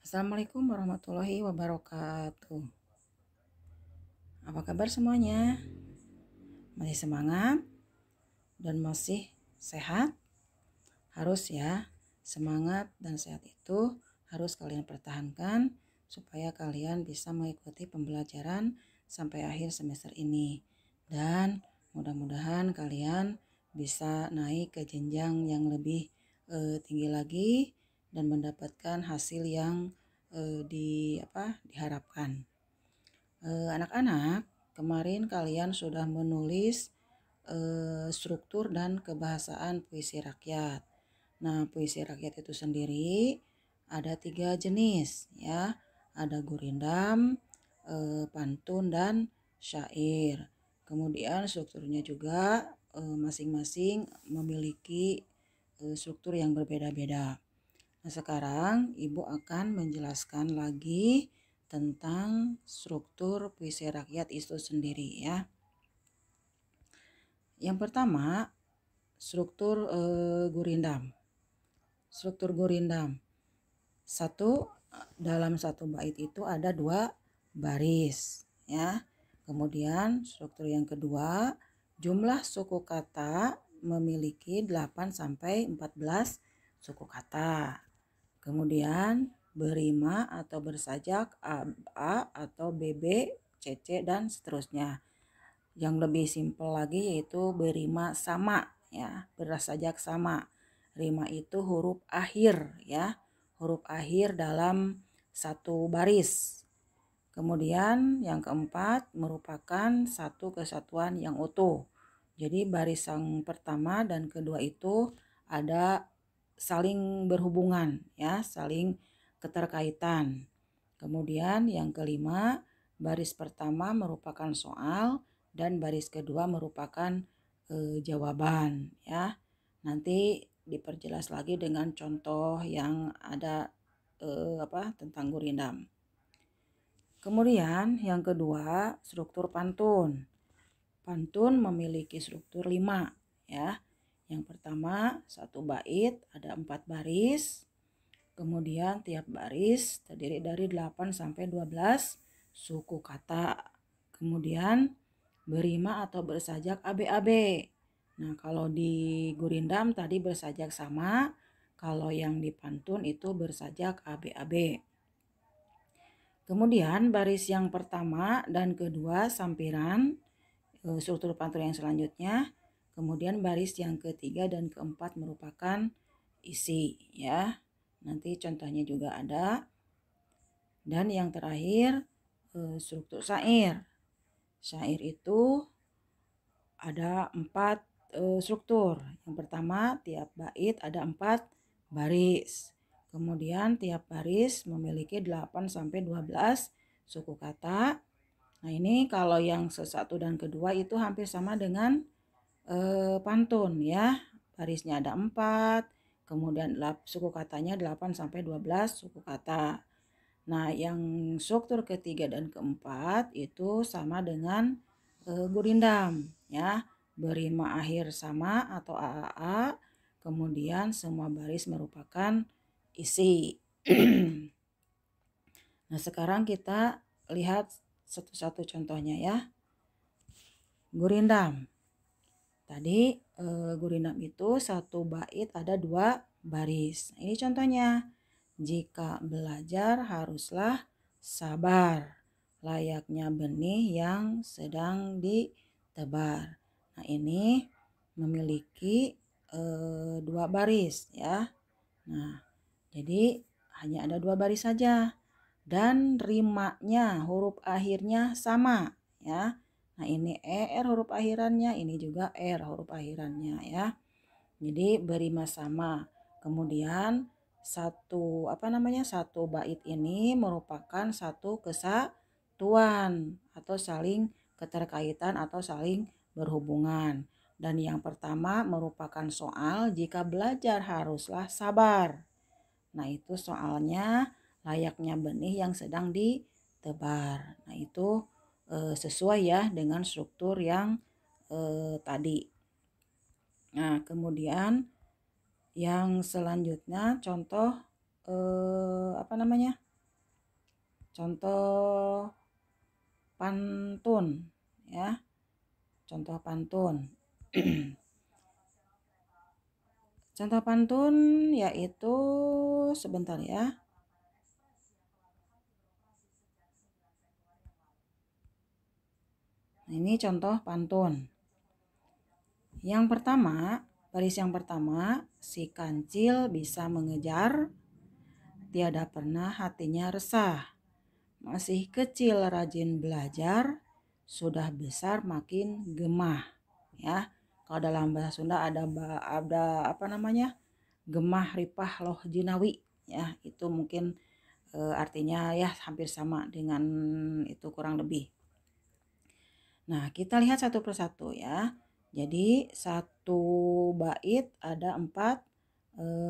Assalamualaikum warahmatullahi wabarakatuh. Apa kabar semuanya? Masih semangat dan masih sehat? Harus ya, semangat dan sehat itu harus kalian pertahankan supaya kalian bisa mengikuti pembelajaran sampai akhir semester ini. Dan mudah-mudahan kalian bisa naik ke jenjang yang lebih tinggi lagi dan mendapatkan hasil yang diharapkan. Anak-anak, kemarin kalian sudah menulis struktur dan kebahasaan puisi rakyat. Nah, puisi rakyat itu sendiri ada 3 jenis ya. Ada gurindam, pantun dan syair. Kemudian strukturnya juga masing-masing memiliki struktur yang berbeda-beda. Nah, sekarang Ibu akan menjelaskan lagi tentang struktur puisi rakyat itu sendiri ya. Yang pertama, struktur gurindam. Struktur gurindam. Dalam satu bait itu ada 2 baris ya. Kemudian struktur yang kedua, jumlah suku kata memiliki 8 sampai 14 suku kata. Kemudian berima atau bersajak A atau BB, CC dan seterusnya. Yang lebih simpel lagi yaitu berima sama ya, bersajak sama. Rima itu huruf akhir ya, huruf akhir dalam satu baris. Kemudian yang keempat merupakan satu kesatuan yang utuh. Jadi baris yang pertama dan kedua itu ada saling berhubungan ya, saling keterkaitan. Kemudian yang kelima, baris pertama merupakan soal dan baris kedua merupakan jawaban ya. Nanti diperjelas lagi dengan contoh yang ada tentang gurindam. Kemudian yang kedua, struktur pantun. Pantun memiliki struktur 5 ya. Yang pertama, satu bait ada 4 baris. Kemudian tiap baris terdiri dari 8 sampai 12 suku kata. Kemudian berima atau bersajak ABAB. Nah, kalau di gurindam tadi bersajak sama, kalau yang di pantun itu bersajak ABAB. Kemudian baris yang pertama dan kedua sampiran, struktur pantun yang selanjutnya. Kemudian baris yang ketiga dan keempat merupakan isi ya. Nanti contohnya juga ada. Dan yang terakhir struktur syair. Syair itu ada 4 struktur. Yang pertama, tiap bait ada 4 baris. Kemudian tiap baris memiliki 8 sampai 12 suku kata. Nah, ini kalau yang sesatu dan kedua itu hampir sama dengan pantun ya. Barisnya ada 4, kemudian suku katanya 8 sampai 12 suku kata. Nah, yang struktur ketiga dan keempat itu sama dengan gurindam ya. Berima akhir sama atau AAA, kemudian semua baris merupakan isi. Nah, sekarang kita lihat satu-satu contohnya ya. Gurindam. Tadi gurindam itu satu bait ada 2 baris. Ini contohnya. Jika belajar haruslah sabar, layaknya benih yang sedang ditebar. Nah, ini memiliki 2 baris ya. Nah, jadi hanya ada 2 baris saja. Dan rimanya, huruf akhirnya sama ya. Nah, ini huruf akhirannya, ini juga huruf akhirannya ya. Jadi berima sama. Kemudian satu bait ini merupakan satu kesatuan atau saling keterkaitan atau saling berhubungan. Dan yang pertama merupakan soal, jika belajar haruslah sabar. Nah, itu soalnya layaknya benih yang sedang ditebar. Nah, itu sesuai ya dengan struktur yang tadi. Nah, kemudian yang selanjutnya contoh contoh pantun ya. Contoh pantun. Contoh pantun yaitu sebentar ya. Nah, ini contoh pantun. Yang pertama, baris yang pertama, si kancil bisa mengejar, tiada pernah hatinya resah. Masih kecil rajin belajar, sudah besar makin gemah. Ya, kalau dalam bahasa Sunda ada apa namanya? Gemah ripah loh jinawi. Ya, itu mungkin artinya ya hampir sama dengan itu kurang lebih. Nah, kita lihat satu persatu ya. Jadi satu bait ada 4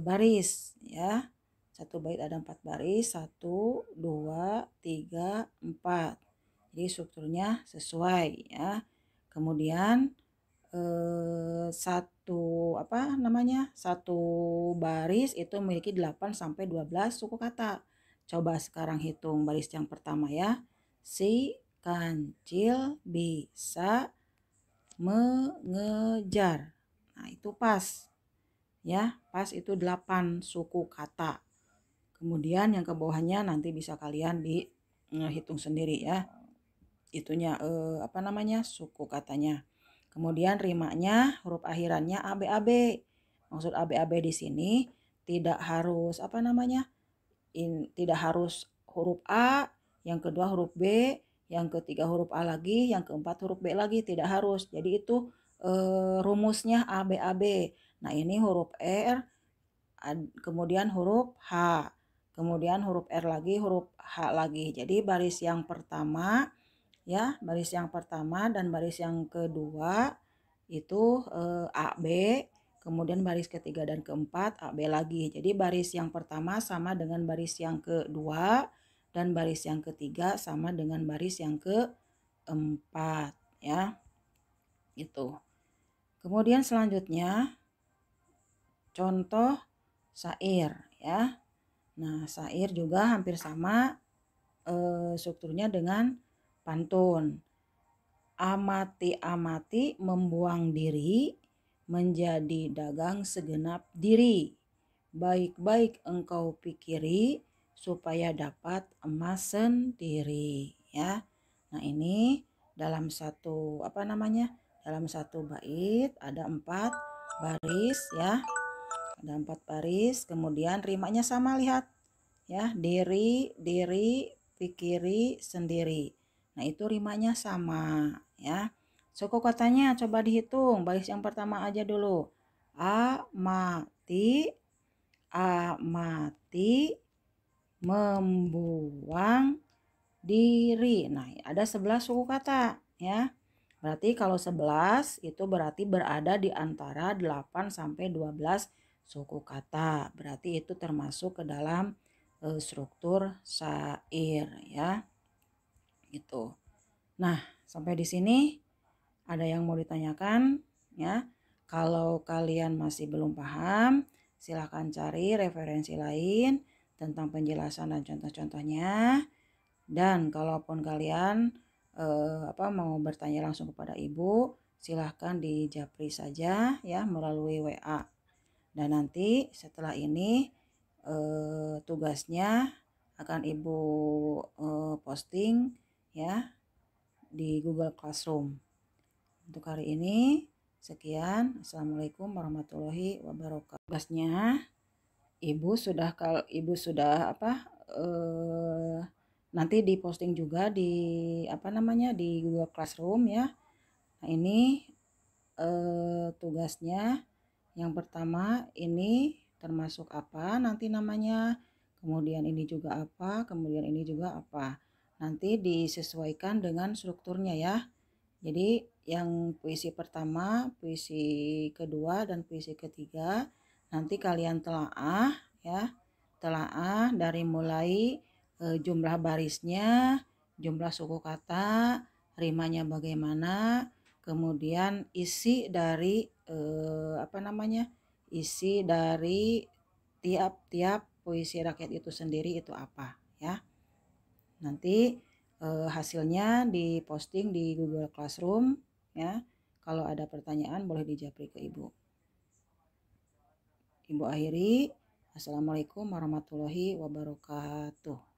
baris ya. Satu bait ada 4 baris, 1, 2, 3, 4. Jadi strukturnya sesuai ya. Kemudian satu baris itu memiliki 8 sampai 12 suku kata. Coba sekarang hitung baris yang pertama ya. Si kancil bisa mengejar. Nah, itu pas. Ya, pas itu 8 suku kata. Kemudian yang ke bawahnya nanti bisa kalian dihitung sendiri ya. Itunya suku katanya. Kemudian rimanya huruf akhirannya ABAB. Maksud ABAB di sini tidak harus tidak harus huruf A, yang kedua huruf B, yang ketiga huruf A lagi, yang keempat huruf B lagi, tidak harus. Jadi itu rumusnya ABAB. Nah, ini huruf R, kemudian huruf H, kemudian huruf R lagi, huruf H lagi. Jadi baris yang pertama ya, baris yang pertama dan baris yang kedua itu AB, kemudian baris ketiga dan keempat AB lagi. Jadi baris yang pertama sama dengan baris yang kedua dan baris yang ketiga sama dengan baris yang keempat ya. Itu. Kemudian selanjutnya contoh syair ya. Nah, syair juga hampir sama strukturnya dengan pantun. Amati-amati membuang diri, menjadi dagang segenap diri. Baik-baik engkau pikiri, supaya dapat emas sendiri. Ya, nah ini dalam satu dalam satu bait ada 4 baris ya. Ada 4 baris, kemudian rimanya sama, lihat ya, diri, pikiri, sendiri. Nah, itu rimanya sama ya. Suku katanya coba dihitung. Baris yang pertama aja dulu. Amati, membuang diri. Nah, ada 11 suku kata ya. Berarti kalau 11 itu berarti berada di antara 8 sampai 12 suku kata. Berarti itu termasuk ke dalam struktur syair ya. Gitu. Nah, sampai di sini ada yang mau ditanyakan ya? Kalau kalian masih belum paham, silakan cari referensi lain tentang penjelasan dan contoh-contohnya. Dan kalaupun kalian mau bertanya langsung kepada ibu, silahkan di japri saja ya melalui WA. Dan nanti setelah ini tugasnya akan ibu posting ya di Google Classroom. Untuk hari ini sekian. Assalamualaikum warahmatullahi wabarakatuh. Tugasnya ibu sudah nanti diposting juga di di Google Classroom ya. Nah, ini tugasnya yang pertama ini termasuk apa nanti namanya, kemudian ini juga apa, kemudian ini juga apa. Nanti disesuaikan dengan strukturnya ya. Jadi yang puisi pertama, puisi kedua, dan puisi ketiga nanti kalian telaah ya. Telaah dari mulai jumlah barisnya, jumlah suku kata, rimanya bagaimana, kemudian isi dari isi dari tiap-tiap puisi rakyat itu sendiri itu apa ya. Nanti hasilnya diposting di Google Classroom ya. Kalau ada pertanyaan boleh dijapri ke Ibu. Ibu akhiri. Assalamualaikum warahmatullahi wabarakatuh.